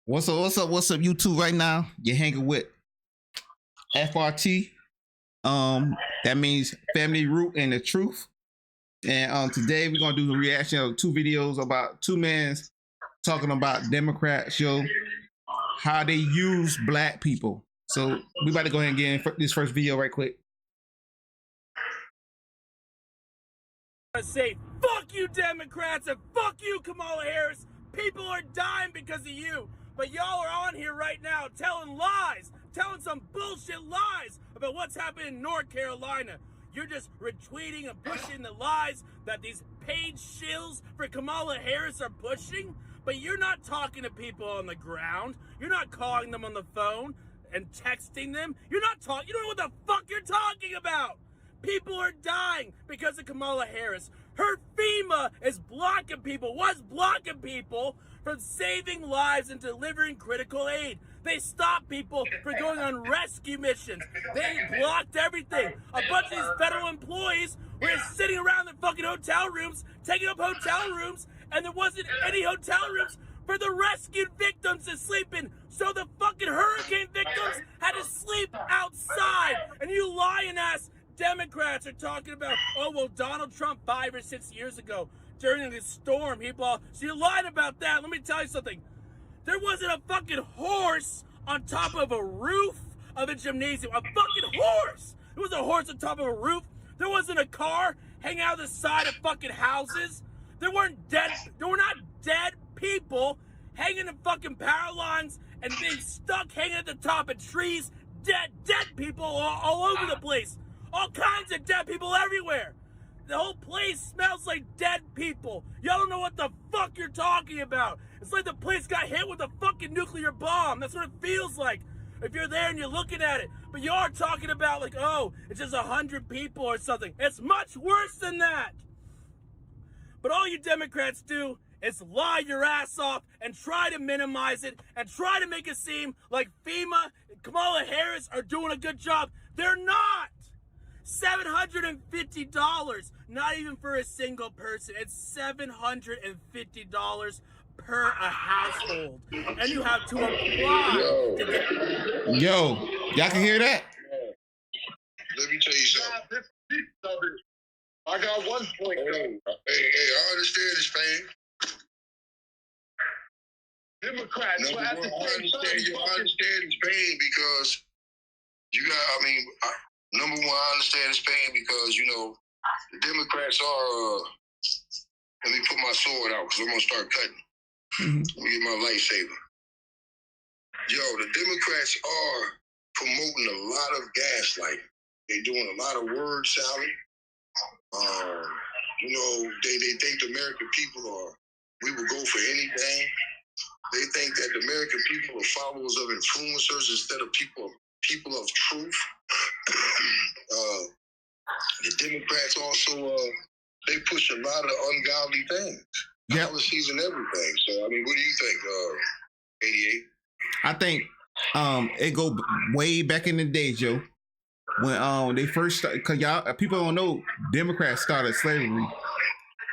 What's up, YouTube right now? You're hanging with FRT. That means Family Root and the Truth. And today we're gonna do the reaction of two videos about two men talking about Democrats, how they use black people. So we about to go ahead and get in this first video right quick. I say, fuck you Democrats and fuck you Kamala Harris. People are dying because of you. But y'all are on here right now telling lies, telling some bullshit lies about what's happening in North Carolina. You're just retweeting and pushing the lies that these paid shills for Kamala Harris are pushing, but you're not talking to people on the ground. You're not calling them on the phone and texting them. You're not talking, you don't know what the fuck you're talking about. People are dying because of Kamala Harris. Her FEMA is blocking people, was blocking people from saving lives and delivering critical aid. They stopped people from going on rescue missions. They blocked everything. A bunch of these federal employees were just sitting around the fucking hotel rooms, taking up hotel rooms, and there wasn't any hotel rooms for the rescued victims to sleep in. So the fucking hurricane victims had to sleep outside. And you lying ass Democrats are talking about, oh, well, Donald Trump 5 or 6 years ago during the storm, he blew. So you're lying about that. Let me tell you something. There wasn't a fucking horse on top of a roof of a gymnasium. A fucking horse. There was a horse on top of a roof. There wasn't a car hanging out the side of fucking houses. There were not dead people hanging in fucking power lines and being stuck hanging at the top of trees. Dead people all over the place. All kinds of dead people everywhere. The whole place smells like dead people. Y'all don't know what the fuck you're talking about. It's like the place got hit with a fucking nuclear bomb. That's what it feels like if you're there and you're looking at it. But you are talking about like, oh, it's just 100 people or something. It's much worse than that. But all you Democrats do is lie your ass off and try to minimize it and try to make it seem like FEMA and Kamala Harris are doing a good job. They're not. $750, not even for a single person. It's $750 per a household, and you have to apply. Yo, y'all can hear that? Let me tell you something. I got one point. Hey, I understand this pain. Democrats. I understand this pain because you got. Number one, I understand this pain because, the Democrats are, let me put my sword out because I'm going to start cutting. Let me get my lightsaber. Yo, the Democrats are promoting a lot of gaslighting. They're doing a lot of word salad. They think the American people we will go for anything. They think that the American people are followers of influencers instead of people of truth. The Democrats also they push a lot of ungodly things, policies and everything. So what do you think, 88? I think it go way back in the day, Joe, when they first started, because y'all people don't know Democrats started slavery,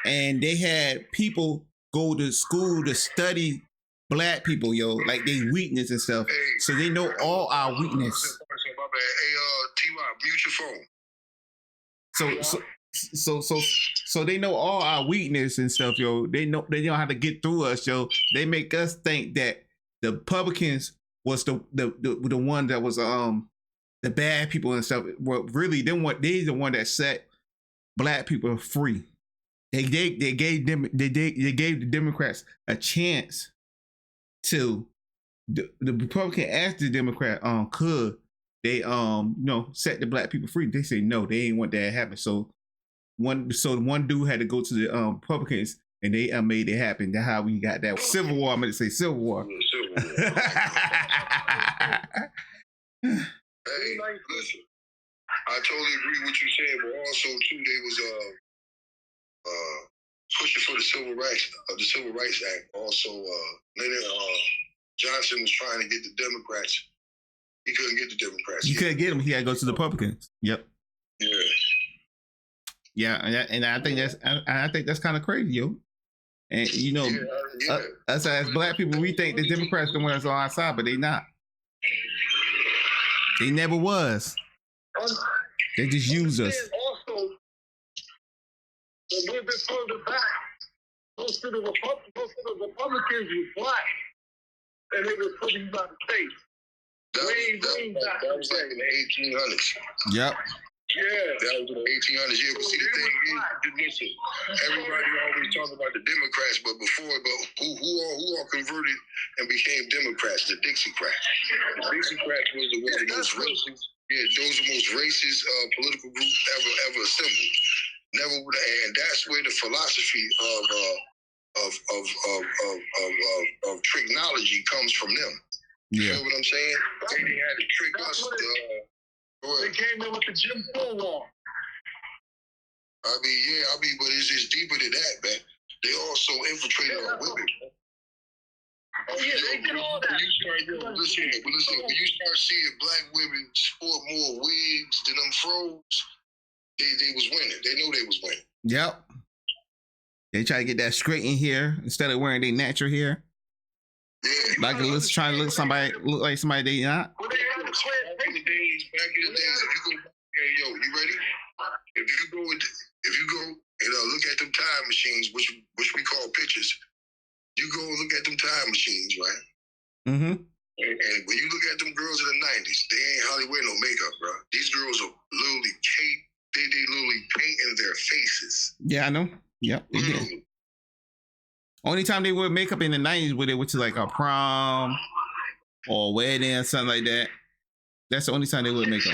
and they had people go to school to study black people, like their weakness and stuff. Hey, so they know all our weakness. Hey, T.Y., mute your phone. So they know all our weakness and stuff, yo. They know how to get through us, yo. They make us think that the Republicans was the one that was the bad people and stuff. Well, really, they the one that set black people free. They gave the Democrats a chance to the Republican asked the Democrat could they set the black people free. They say no, they ain't want that to happen. So one dude had to go to the Republicans and they made it happen. That's how we got that Civil War. I'm gonna say Civil War. Hey, listen, I totally agree with what you said, but also too they was pushing for the Civil Rights Act. Also, Johnson was trying to get the Democrats. He couldn't get the Democrats. You couldn't get him. He had to go to the Republicans. Yep. Yeah. Yeah, and I think that's kind of crazy, yo. And you know, us as black people, we think the Democrats the ones on our side, but they not. They never was. They just use us. Also, a little bit further back, most of the Republicans were black, and they were for the United States. That was like in the 1800s. Yep. Yeah, that was in the 1800s. Yeah, but see, the thing is, listen, everybody always talk about the Democrats, but who all converted and became Democrats? The Dixiecrats. The Dixiecrats was the most racist. Yeah, those are the most racist political group ever assembled. Never, and that's where the philosophy of tricknology comes from them. You know what I'm saying? They had to trick us. They came in with the Jim Crow law. I mean, but it's deeper than that, man. They also infiltrated our women. Oh yeah, they did all that. Listen, when you start seeing black women sport more wigs than them froze, they was winning. They knew they was winning. Yep. They try to get that straight in here instead of wearing their natural hair. Yeah. Like trying to look like somebody they not. Well, they had back in the days, if you go, hey, yo, you ready? If you go and look at them time machines, which we call pictures, you go look at them time machines, right? Mm-hmm. And when you look at them girls in the 90s, they ain't hardly wearing no makeup, bro. These girls are literally they literally painting their faces. Yeah, I know. Yep, they did. Only time they wear makeup in the 90s when they went to like a prom or a wedding or something like that. That's the only time they wear makeup.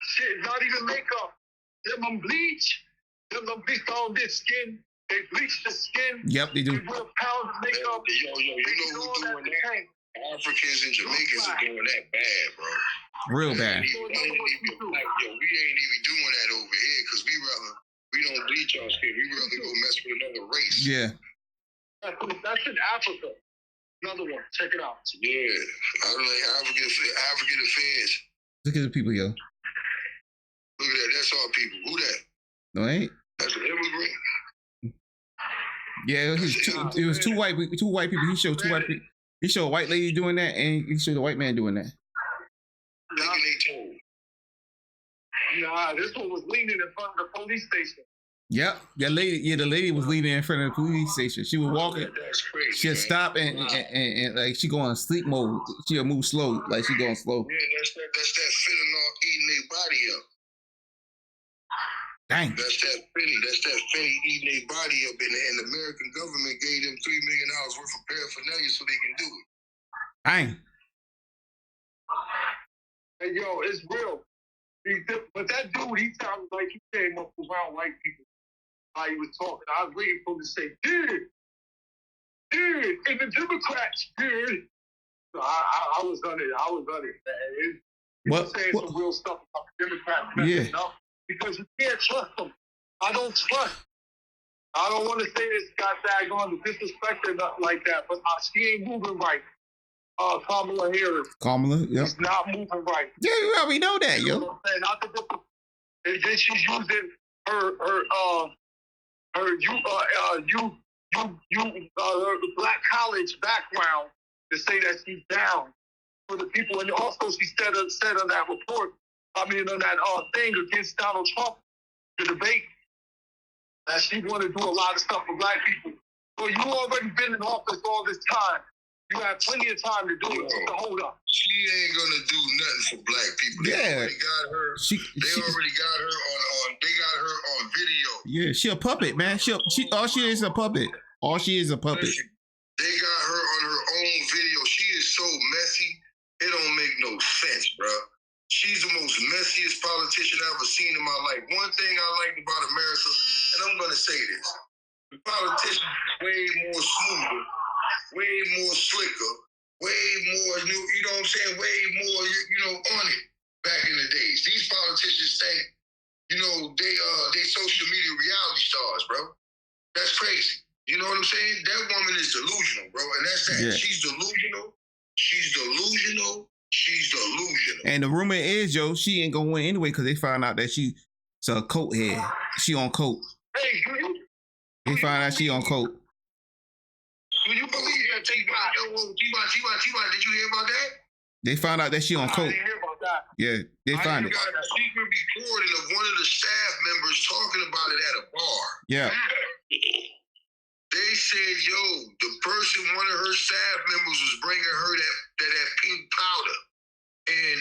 Shit, not even makeup. Them bleach. Them bleach on their skin. They bleach the skin. Yep, they do. They wear pounds of makeup. Yo, you know who's doing that? Africans and Jamaicans are doing that bad, bro. Real bad. We ain't even doing that over here because we don't bleach our skin. We rather go mess with another race. Yeah. That's in Africa. Another one. Check it out. Yeah. I don't like African affairs. Look at the people, yo. Look at that. That's our people. Who that? No, ain't. That's an immigrant. Yeah, it was two white people. He showed two white people. He showed a white lady doing that, and he showed a white man doing that. Nah, this one was leaning in front of the police station. Yep, the lady was leaning in front of the police station. She was walking. That's crazy. She'll stop and like she go on sleep mode. She'll move slow, like she going slow. Yeah, that's that fentanyl eating their body up. Dang. That's that Fenty eating their body up, and the American government gave them $3 million worth of paraphernalia so they can do it. Dang. Hey, yo, it's real. But that dude, he sounded like he came up around white people. How he was talking. I was waiting for him to say, dude, and the Democrats, dude. So I was on it. He was saying some real stuff about the Democrats. Yeah. Enough because you can't trust them. I don't trust. I don't want to say this guy daggone to disrespect her, nothing like that, but she ain't moving right. Kamala Harris. Kamala, yep. She's not moving right. Yeah, we know that, yo. You know what I'm saying? And then she's using her black college background to say that she's down for the people. And also she said on that report, on that thing against Donald Trump, the debate, that she want to do a lot of stuff for black people. So you already been in office all this time. You have plenty of time to do it. So hold up. She ain't gonna do nothing for black people. They already got her. They got her on video. Yeah, she a puppet, man. All she is a puppet. All she is a puppet. They got her on her own video. She is so messy. It don't make no sense, bro. She's the most messiest politician I've ever seen in my life. One thing I like about America, and I'm gonna say this: the politicians are way more smoother, way more slicker, way more, you know what I'm saying, way more, on it back in the days. These politicians think, they social media reality stars, bro. That's crazy. You know what I'm saying? That woman is delusional, bro, and that's that. Yeah. She's delusional. And the rumor is, yo, she ain't gonna win anyway because they found out that she's a coat head. She on coke. Hey, they found out she on coke. Will you believe that? T-Bot, did you hear about that? They found out that she on I coke. didn't hear about that. Yeah, they found it. Got a secret recording of one of the staff members talking about it at a bar. Yeah. They said, yo, the person, one of her staff members was bringing her that pink powder. And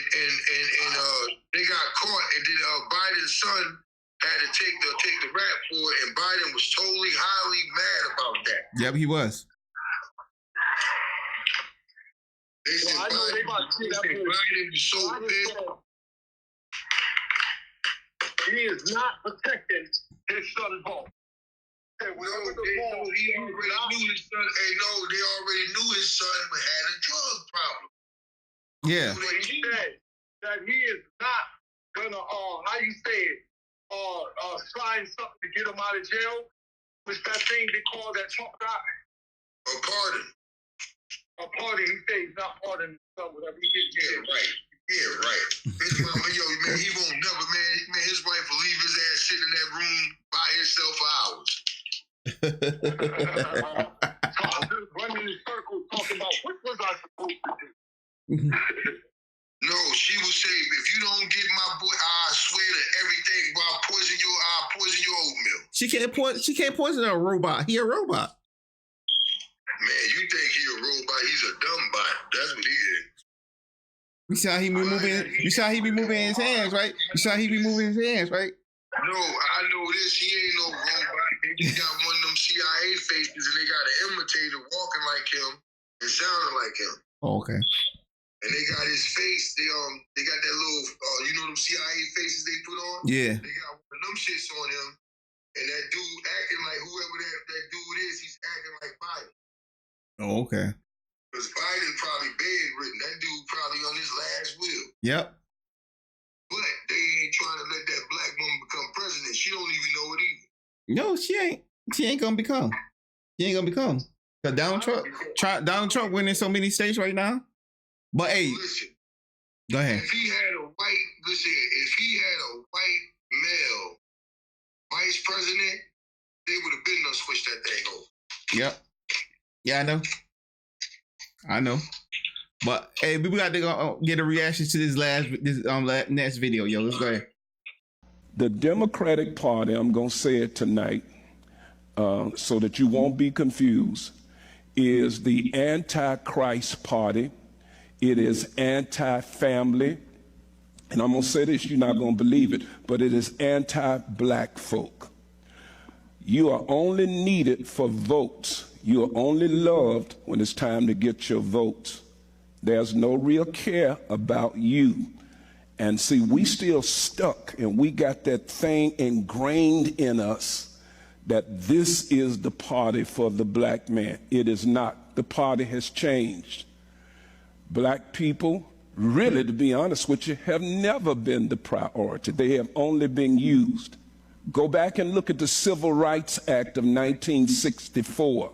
they got caught, and then Biden's son had to take the rap for it, and Biden was totally highly mad about that. Yep, he was. They said I know they about to see that movie. Biden was so pissed. He is not protecting his son's home. They already knew his son. Hey, no, they already knew his son had a drug problem. Yeah. But he said that he is not gonna, how you say it, sign something to get him out of jail. What's that thing they call that Trump guy? A pardon. A pardon. He said he's not pardoning his son, whatever he gets jail. Yeah, right. His mama, yo, man, he won't never, man, his wife will leave his ass sitting in that room by himself for hours. Running in circles talking about what was I supposed to do? No, she will say, if you don't get my boy, I swear to everything, but I'll poison your oatmeal. She can't poison a robot. He a robot. Man, you think he a robot? He's a dumb bot. That's what he is. You see how he be moving? You see how he be moving his hands, right? You see how he be moving his hands, right? No, I know this. He ain't no robot. They just got one of them CIA faces, and they got an imitator walking like him and sounding like him. Oh, okay. And they got his face. They got that little, you know, them CIA faces they put on. Yeah. They got one of them shits on him, and that dude acting like whoever that dude is. He's acting like Biden. Oh, okay. Because Biden probably bedridden. That dude probably on his last will. Yep. But they ain't trying to let that black woman become president. She don't even know it either. No, she ain't. She ain't gonna become. She ain't gonna become. Cause Donald Trump winning so many states right now. But hey, listen, go ahead. if he had a white male vice president, they would have been done switch that thing over. Yep. Yeah, I know. But hey, we got to go get a reaction to this next video, yo. Let's go ahead. The Democratic Party, I'm going to say it tonight so that you won't be confused, is the Antichrist Party. It is anti-family. And I'm going to say this, you're not going to believe it, but it is anti-black folk. You are only needed for votes. You are only loved when it's time to get your votes. There's no real care about you. And see, we still stuck, and we got that thing ingrained in us that this is the party for the black man. It is not. The party has changed. Black people, really, to be honest with you, have never been the priority. They have only been used. Go back and look at the Civil Rights Act of 1964.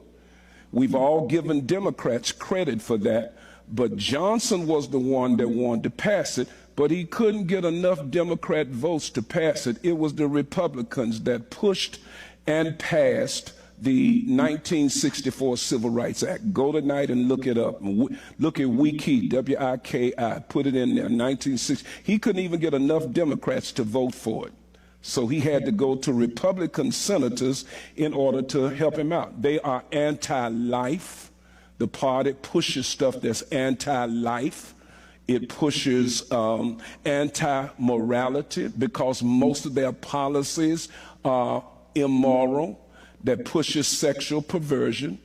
We've all given Democrats credit for that, but Johnson was the one that wanted to pass it, but he couldn't get enough Democrat votes to pass it. It was the Republicans that pushed and passed the 1964 Civil Rights Act. Go tonight and look it up. Look at Wiki, W-I-K-I, put it in there, 1960. He couldn't even get enough Democrats to vote for it. So he had to go to Republican senators in order to help him out. They are anti-life. The party pushes stuff that's anti-life. It pushes anti-morality because most of their policies are immoral, that pushes sexual perversion.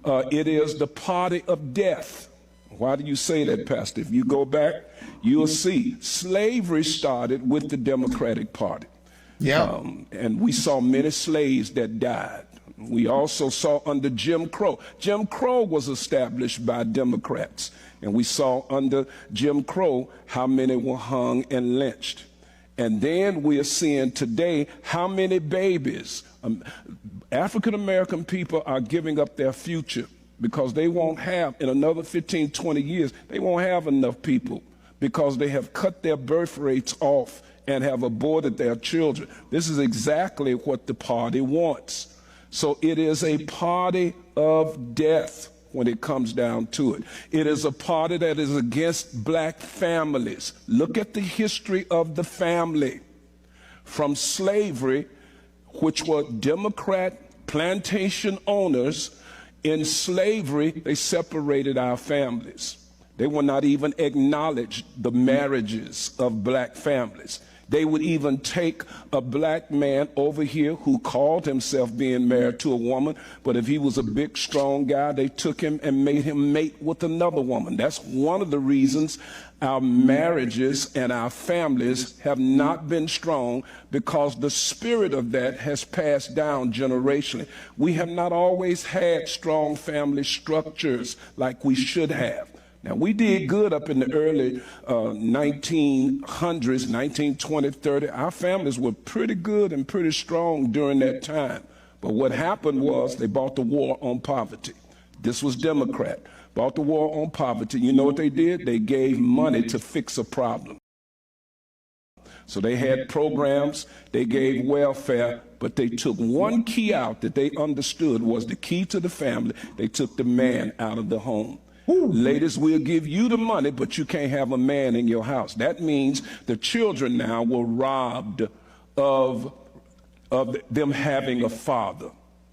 It is the party of death. Why do you say that, Pastor? If you go back, you'll see slavery started with the Democratic Party. Yeah. And we saw many slaves that died. We also saw under Jim Crow. Jim Crow was established by Democrats. And we saw under Jim Crow how many were hung and lynched. And then we are seeing today how many babies, African-American people are giving up their future because they won't have, in another 15, 20 years, they won't have enough people because they have cut their birth rates off and have aborted their children. This is exactly what the party wants. So it is a party of death. when it comes down to it. It is a party that is against black families. Look at the history of the family. From slavery, which were Democrat plantation owners, in slavery, they separated our families. They would not even acknowledge the marriages of black families. They would even take a black man over here who called himself being married to a woman, but if he was a big, strong guy, they took him and made him mate with another woman. That's one of the reasons our marriages and our families have not been strong, because the spirit of that has passed down generationally. We have not always had strong family structures like we should have. Now, we did good up in the early 1900s, 1920, 30. Our families were pretty good and pretty strong during that time. But what happened was they bought the war on poverty. This was Democrat. Bought the war on poverty. You know what they did? They gave money to fix a problem. So they had programs, they gave welfare, but they took one key out that they understood was the key to the family. They took the man out of the home. Ladies, we'll give you the money, but you can't have a man in your house. That means the children now were robbed of them having a father.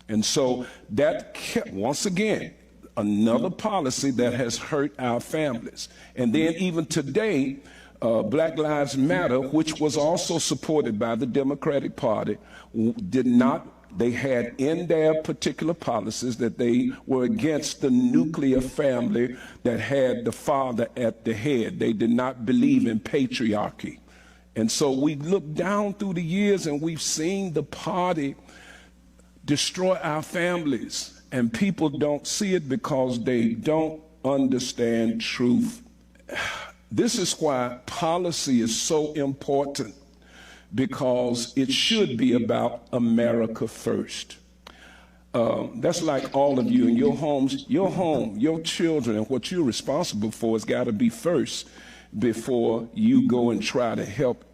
And so that kept, once again, another policy that has hurt our families. And then even today, Black Lives Matter, which was also supported by the Democratic Party, they had in their particular policies that they were against the nuclear family that had the father at the head. They did not believe in patriarchy. And so we look down through the years and we've seen the party destroy our families. And people don't see it because they don't understand truth. This is why policy is so important, because it should be about America first. That's like all of you in your homes, your home, your children, and what you're responsible for has got to be first before you go and try to help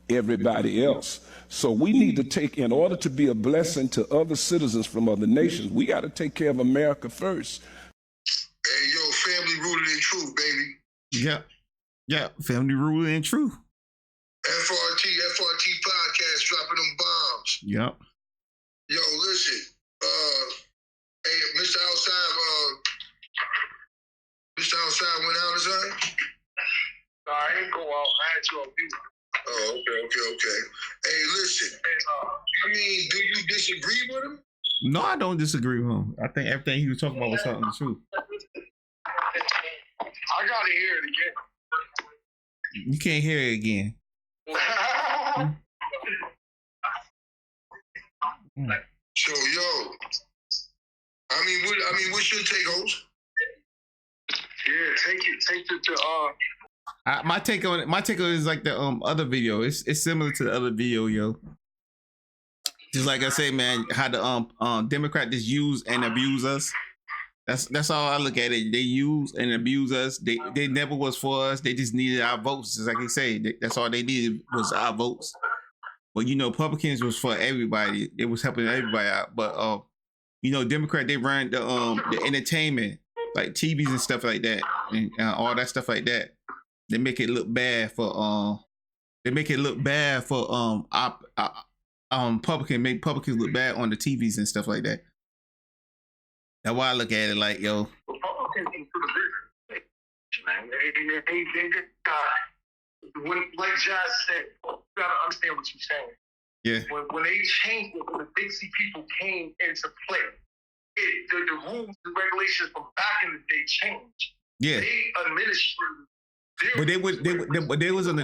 everybody else. So we need to take, in order to be a blessing to other citizens from other nations, we got to take care of America first. Hey, yo, family rooted in truth, baby. Yeah. Yeah, family rooted in truth. FRT podcast dropping them bombs. Yep. Yo, listen. Hey, Mr. Outside went out, son? No, I didn't go out. I had you on mute. Oh, okay. Hey, listen. I mean, do you disagree with him? No, I don't disagree with him. I think everything he was talking about was something the truth. I gotta hear it again. You can't hear it again. So, yo, I mean, what's your take, host? Yeah, take it to My take on it is like the other video. It's similar to the other video, yo. Just like I say, man, how the Democrat just use and abuse us. That's all I look at it. They use and abuse us. They never was for us. They just needed our votes. Just like I say, that's all they needed was our votes. But you know, Republicans was for everybody. It was helping everybody out. But you know, Democrat, they run the entertainment, like TVs and stuff like that, and all that stuff like that. They make it look bad for Republicans look bad on the TVs and stuff like that. That's why I look at it like, yo. Republicans into the business, man. When, like Jazz said, you gotta understand what you're saying. Yeah. When they changed it, when the Big C people came into play, the rules and regulations from back in the day changed. Yeah. They administered. But they was on the.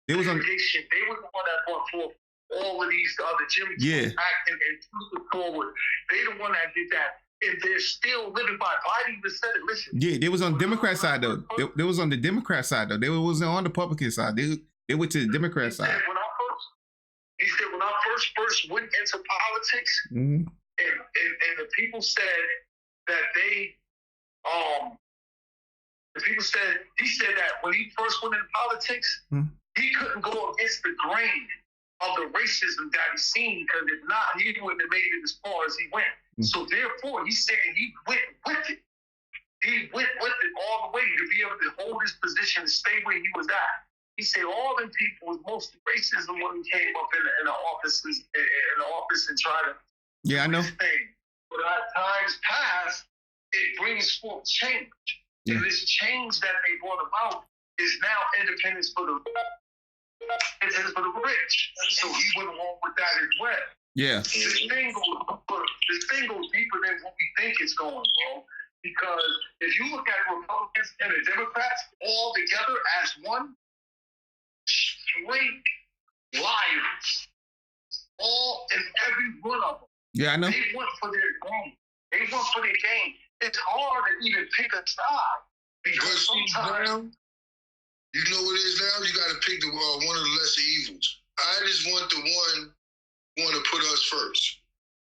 They was on. They were the one that brought forth all of these other Jimmy Act and pushed it forward. They the one that did that. And they're still living by. Biden even said it. Listen. Yeah, they was on the Democrat side though. They was on the Democrat side though. They wasn't on the Republican side. They went to the Democrat side. He said when I first went into politics, and the people said that he said that when he first went into politics, he couldn't go against the grain of the racism that he's seen, because if not, he wouldn't have made it as far as he went. So therefore, he's saying he went with it. He went with it all the way to be able to hold his position and stay where he was at. He said all them people was mostly racism when he came up in the office and tried to Yeah, I know. thing. But as times pass, it brings forth change. And this change that they brought about is now independence for the rich. So he went along with that as well. Yeah. This thing goes deeper than what we think it's going, bro. Because if you look at Republicans and the Democrats all together as one, straight liars, all and every one of them. Yeah, I know. They went for their game. It's hard to even pick a side because sometimes. You know what it is now? You got to pick the one of the lesser evils. I just want the one who want to put us first.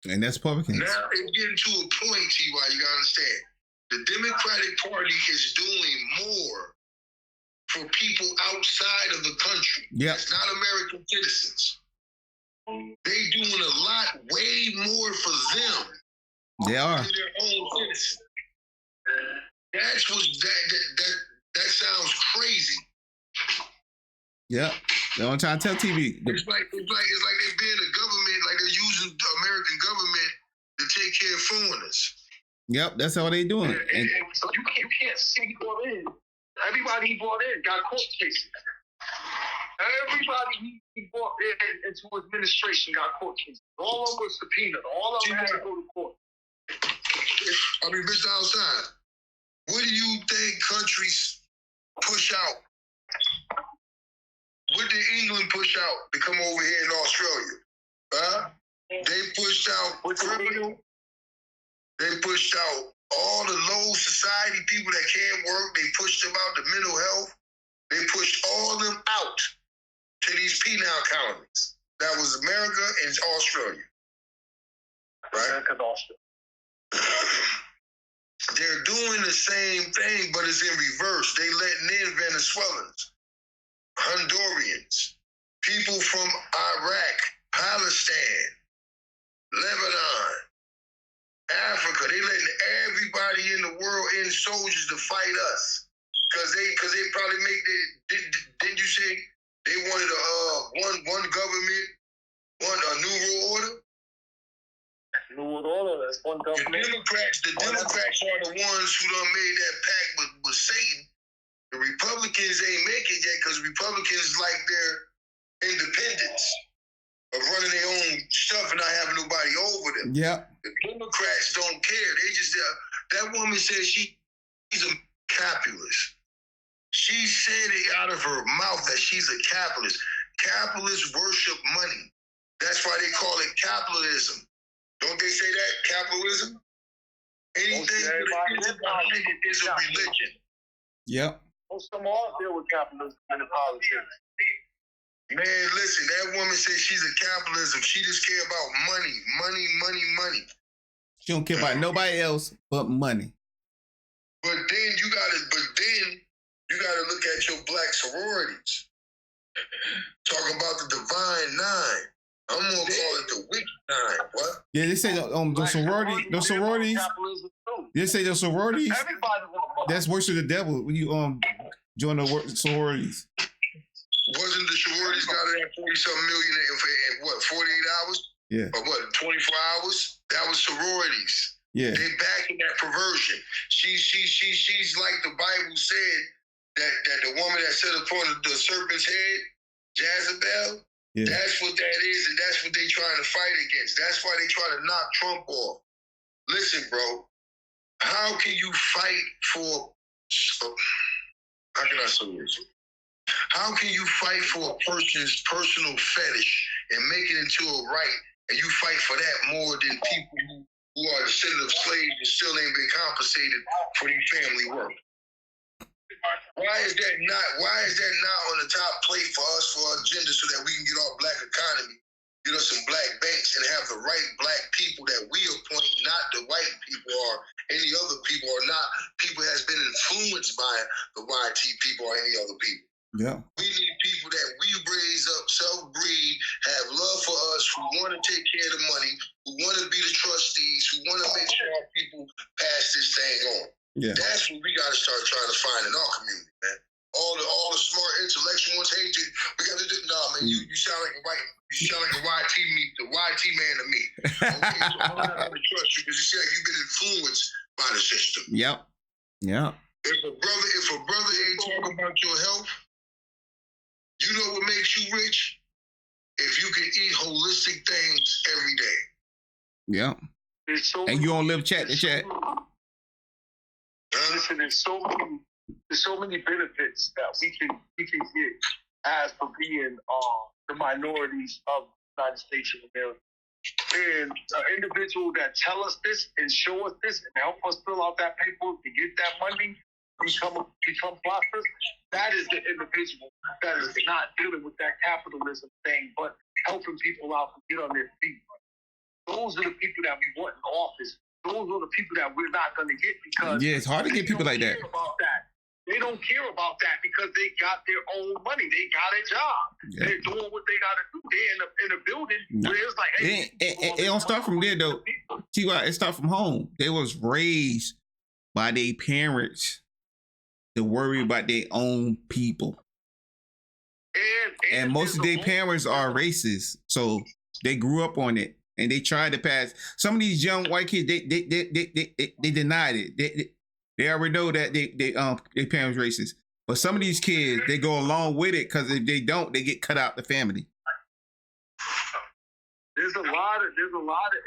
And that's Republicans. Now it's getting to a point, T.Y., you got to understand. The Democratic Party is doing more for people outside of the country. Yeah. It's not American citizens. They doing a lot, way more for them. They are. Than their own citizens. That's what that sounds crazy. Yeah. They don't try to tell TV. It's like they being the government, like they're using the American government to take care of foreigners. Yep, that's how they doing. And so you can't see he brought in. Everybody he brought in got court cases. Everybody he brought in into administration got court cases. All of them were subpoenaed. All of them had to go to court. I mean, Mr. Outside, what do you think countries push out? What did England push out to come over here in Australia? Huh? They pushed out criminal. They pushed out all the low society people that can't work. They pushed them out to mental health. They pushed all of them out to these penal colonies. That was America and Australia. Right? America and Australia. They're doing the same thing, but it's in reverse. They letting in Venezuelans, Hondurans, people from Iraq, Palestine, Lebanon, Africa. They letting everybody in the world in soldiers to fight us, cause they probably make the. Didn't you say they wanted one government, a new world order? New World Order, that's one government. The Democrats are the ones who done made that pact with Satan. The Republicans ain't make it yet because Republicans like their independence of running their own stuff and not having nobody over them. Yeah. The Democrats don't care. They just, that woman said she's a capitalist. She said it out of her mouth that she's a capitalist. Capitalists worship money. That's why they call it capitalism. Don't they say that? Capitalism? Anything behind it is a religion. Yep. Most of them all deal with capitalism and the politics. Man, listen, that woman says she's a capitalism. She just care about money. She don't care about nobody else but money. But then you gotta look at your black sororities. Talk about the Divine Nine. I'm gonna call it the Wicked Nine. What? Yeah, they say the sororities. They say the sororities. That's worship the devil when you join the sororities. Wasn't the sororities got it at 40-something million in what, 48 hours? Yeah. Or what, 24 hours? That was sororities. Yeah. They backing that perversion. She's like the Bible said that the woman that sat upon the serpent's head, Jezebel. Yeah. That's what that is, and that's what they trying to fight against. That's why they try to knock Trump off. Listen, bro, how can you fight for, how can I say this? How can you fight for a person's personal fetish and make it into a right, and you fight for that more than people who are descendants of slaves and still ain't been compensated for their family work? Why is that not on the top plate for us, for our agenda, so that we can get our black economy, get us some black banks, and have the right black people that we appoint, not the white people or any other people, or not people that has been influenced by the YT people or any other people. Yeah. We need people that we raise up, self-breed, have love for us, who want to take care of the money, who want to be the trustees, who want to make sure our people pass this thing on. Yeah. That's what we got to start trying to find in our community, man. All the smart intellectual ones hate it. We got to do man. You sound like a YT man to me. Okay, so I'm not gonna trust you because you seem like you've been influenced by the system. Yep. Yeah. If a brother ain't talking about your health, you know what makes you rich? If you can eat holistic things every day. Yeah. And you don't live chat to chat. Listen, there's so many benefits that we can get as for being the minorities of the United States of America. And an individual that tell us this and show us this and help us fill out that paperwork to get that money, become prosperous, that is the individual that is not dealing with that capitalism thing, but helping people out to get on their feet. Those are the people that we want in office. Those are the people that we're not going to get because it's hard to get people like that. They don't care about that because they got their own money. They got a job. Yeah. They're doing what they got to do. They're in a building where it's like, hey, it don't start from there though. T.Y., it start from home. They was raised by their parents to worry about their own people. And most of their parents are racist, so they grew up on it and they tried to pass. Some of these young white kids, they denied it. They already know that their parents racist. But some of these kids, they go along with it because if they don't, they get cut out the family. There's a lot of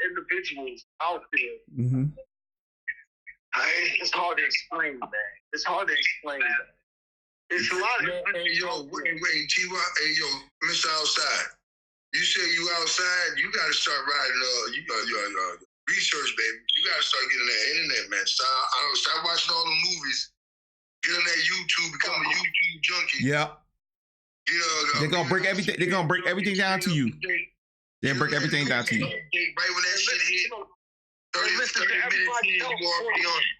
individuals out there. Mm-hmm. It's hard to explain, man. It's hard to explain. It's a lot of wait, T.Y., hey, yo, Mr. Outside. You say you outside, you got to start riding research, baby. You got to start getting that internet, man. Stop watching all the movies. Get on that YouTube, become a YouTube junkie. Yeah. They're going to break everything. They're going to break everything down to you. They'll break everything down to you. Right when that shit hit, 30 minutes in, you already on it.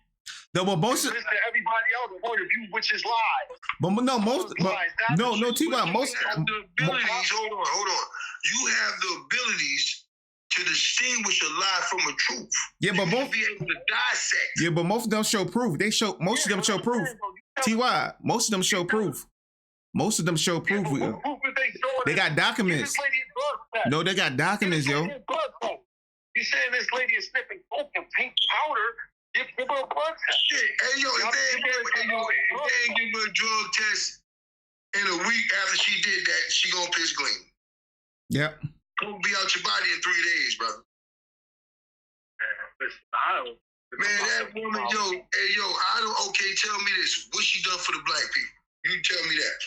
No, but most of everybody else's point of view, which is lies. But no, T.Y., most hold on. You have the abilities to distinguish a lie from a truth. Yeah, but both be able to dissect. Yeah, but most of them show proof. Most of them show proof. T.Y., most of them show proof. Most of them show proof. They got documents. No, they got documents, yo. You saying this lady is sniffing coke and pink powder? Give her a blood test. Shit. Hey, yo, if they ain't give her a drug test in a week after she did that, she gonna piss clean. Yep. Gonna be out your body in 3 days, brother. Man, that woman, okay, tell me this. What she done for the black people? You tell me that.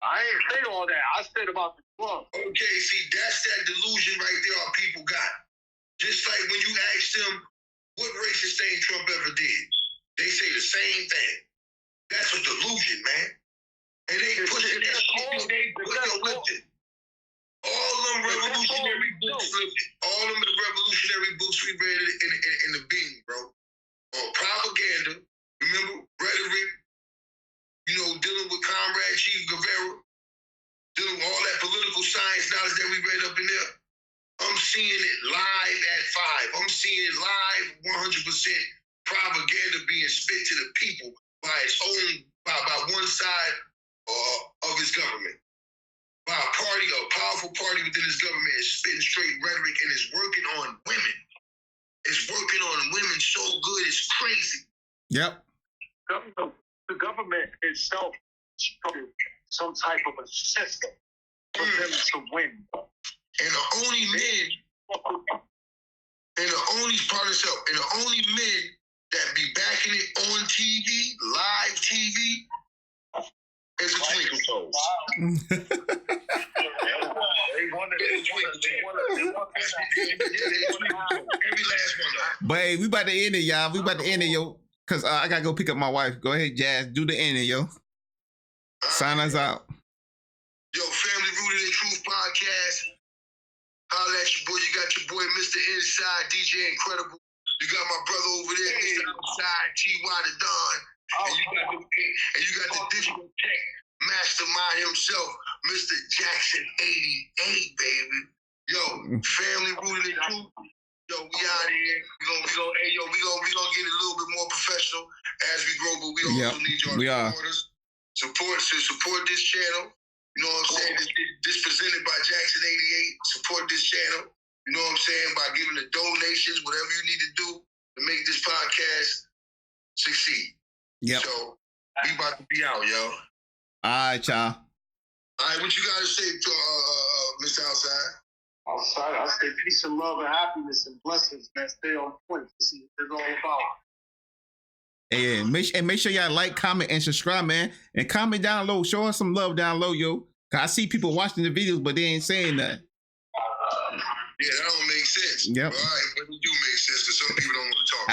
I ain't say all that. I said about the club. Okay, see, that's that delusion right there our people got. Just like when you ask them, what racist thing Trump ever did? They say the same thing. That's a delusion, man. And they pushing that shit. All them revolutionary books, all them revolutionary books we read in the beginning, bro. On propaganda, remember, rhetoric, dealing with Comrade Che Guevara, dealing with all that political science knowledge that we read up in there. I'm seeing it live at 5. I'm seeing it live 100% propaganda being spit to the people by its own, by one side of his government. By a powerful party within his government is spitting straight rhetoric and is working on women. It's working on women so good, it's crazy. Yep. The government itself started some type of a system for them to win. And the only men, and the only men that be backing it on TV, live TV, is the Twinkle Toes. Every last one. But hey, we about to end it, y'all. We about to end it, yo. Because I got to go pick up my wife. Go ahead, Jazz. Do the ending, yo. Sign us out. Yo, Family Rooted in Truth podcast. Holla at your boy. You got your boy, Mr. Inside, DJ Incredible. You got my brother over there, Mr. Outside, T.Y. the Don. And you got the digital tech mastermind himself, Mr. Jackson 88, baby. Yo, family rooted in truth. Yo, we out here. We gonna get a little bit more professional as we grow, but we also need y'all to support us. Support this channel. You know what I'm saying? This presented by Jackson 88. Support this channel. You know what I'm saying? By giving the donations, whatever you need to do to make this podcast succeed. Yep. So we about to be out, yo. All right, y'all. All right, what you got to say to Mr. Outside? Outside, I say peace and love and happiness and blessings, man. Stay on point. See what it's all about. And make sure y'all like, comment, and subscribe, man. And comment down low. Show us some love down low, yo. Cause I see people watching the videos, but they ain't saying nothing. Yeah, that don't make sense. Yep. All right, but it do make sense because some people don't want to talk.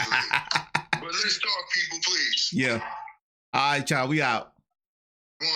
But let's talk, people, please. Yeah. All right, y'all. We out. 1.